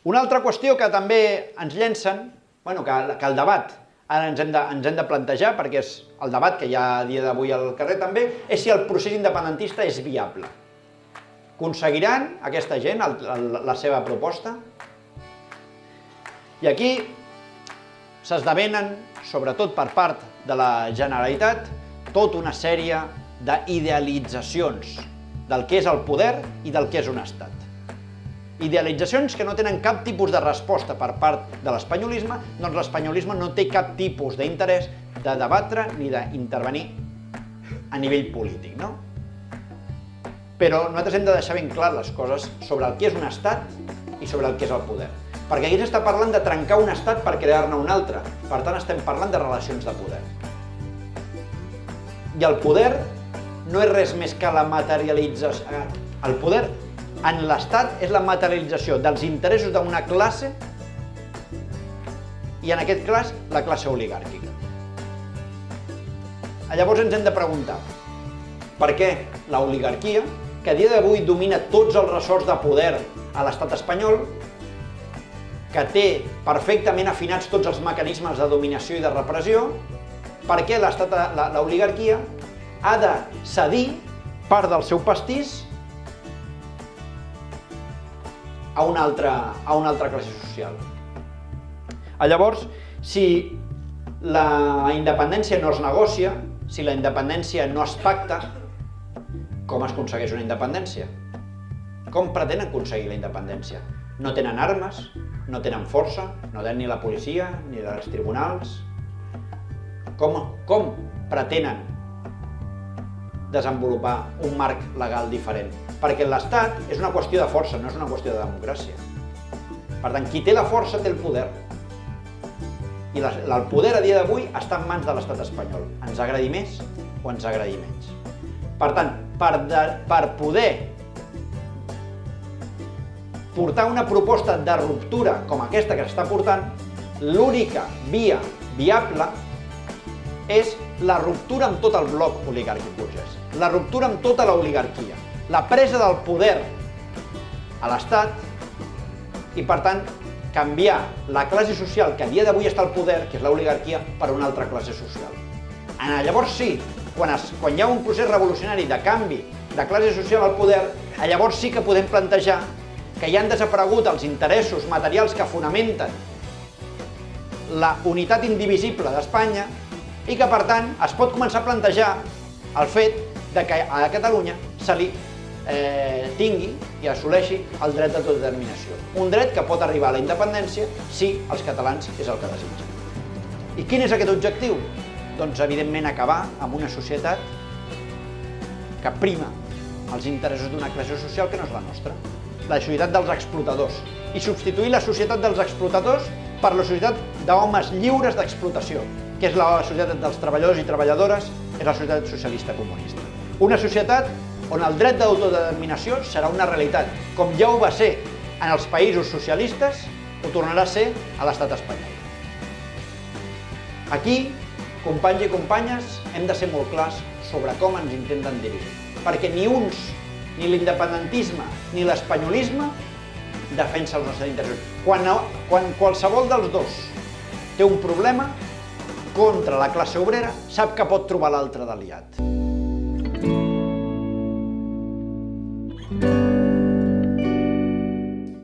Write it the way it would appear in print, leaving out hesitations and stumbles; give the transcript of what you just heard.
Una altra qüestió que també ens llencen, que el debat ara ens hem de plantejar, perquè és el debat que hi ha a dia d'avui al carrer també, és si el procés independentista és viable. Aconseguiran aquesta gent la seva proposta? I aquí s'esdevenen, sobretot per part de la Generalitat, tota una sèrie d'idealitzacions del que és el poder i del que és un estat. Idealitzacions que no tenen cap tipus de resposta per part de l'espanyolisme, doncs l'espanyolisme no té cap tipus d'interès de debatre ni d'intervenir a nivell polític, no? Però nosaltres hem de deixar ben clar les coses sobre el que és un estat i sobre el que és el poder. Perquè aquí s'està parlant de trencar un estat per crear-ne un altre. Per tant, estem parlant de relacions de poder. I el poder no és res més que la materialització. El poder en l'estat és la materialització dels interessos d'una classe i en aquest cas la classe oligàrquica. Llavors ens hem de preguntar per què l'oligarquia, que a dia d'avui domina tots els ressorts de poder a l'estat espanyol, que té perfectament afinats tots els mecanismes de dominació i de repressió, per què l'oligarquia ha de cedir part del seu pastís a una altra classe social. Llavors, si la independència no es negocia, si la independència no es pacta, com es aconsegueix una independència? Com pretenen aconseguir la independència? No tenen armes, no tenen força, no tenen ni la policia, ni els tribunals. Com pretenen desenvolupar un marc legal diferent? Perquè l'estat és una qüestió de força, no és una qüestió de democràcia. Per tant, qui té la força té el poder. I el poder a dia d'avui està en mans de l'estat espanyol. Ens agradi més o ens agradi menys. Per tant, per poder portar una proposta de ruptura com aquesta que s'està portant, l'única via viable és la ruptura amb tot el bloc oligàrquic burgès, la ruptura amb tota l'oligarquia, la presa del poder a l'Estat i, per tant, canviar la classe social que a dia d'avui està al poder, que és l'oligarquia, per una altra classe social. Llavors sí, quan hi ha un procés revolucionari de canvi de classe social al poder, llavors sí que podem plantejar que ja han desaparegut els interessos materials que fonamenten la unitat indivisible d'Espanya i que, per tant, es pot començar a plantejar el fet que a Catalunya se li tingui i assoleixi el dret d'autodeterminació. Un dret que pot arribar a la independència si els catalans és el que desitgen. I quin és aquest objectiu? Doncs, evidentment, acabar amb una societat que prima els interessos d'una classe social que no és la nostra, la societat dels explotadors, i substituir la societat dels explotadors per la societat d'homes lliures d'explotació, que és la societat dels treballadors i treballadores, és la societat socialista comunista. Una societat on el dret d'autodeterminació serà una realitat, com ja ho va ser en els països socialistes, ho tornarà a ser a l'estat espanyol. Aquí, companys i companyes, hem de ser molt clars sobre com ens intenten dirigir, perquè ni uns, ni l'independentisme, ni l'espanyolisme defensa els nostres interessos. Quan qualsevol dels dos té un problema contra la classe obrera, sap que pot trobar l'altre d'aliat.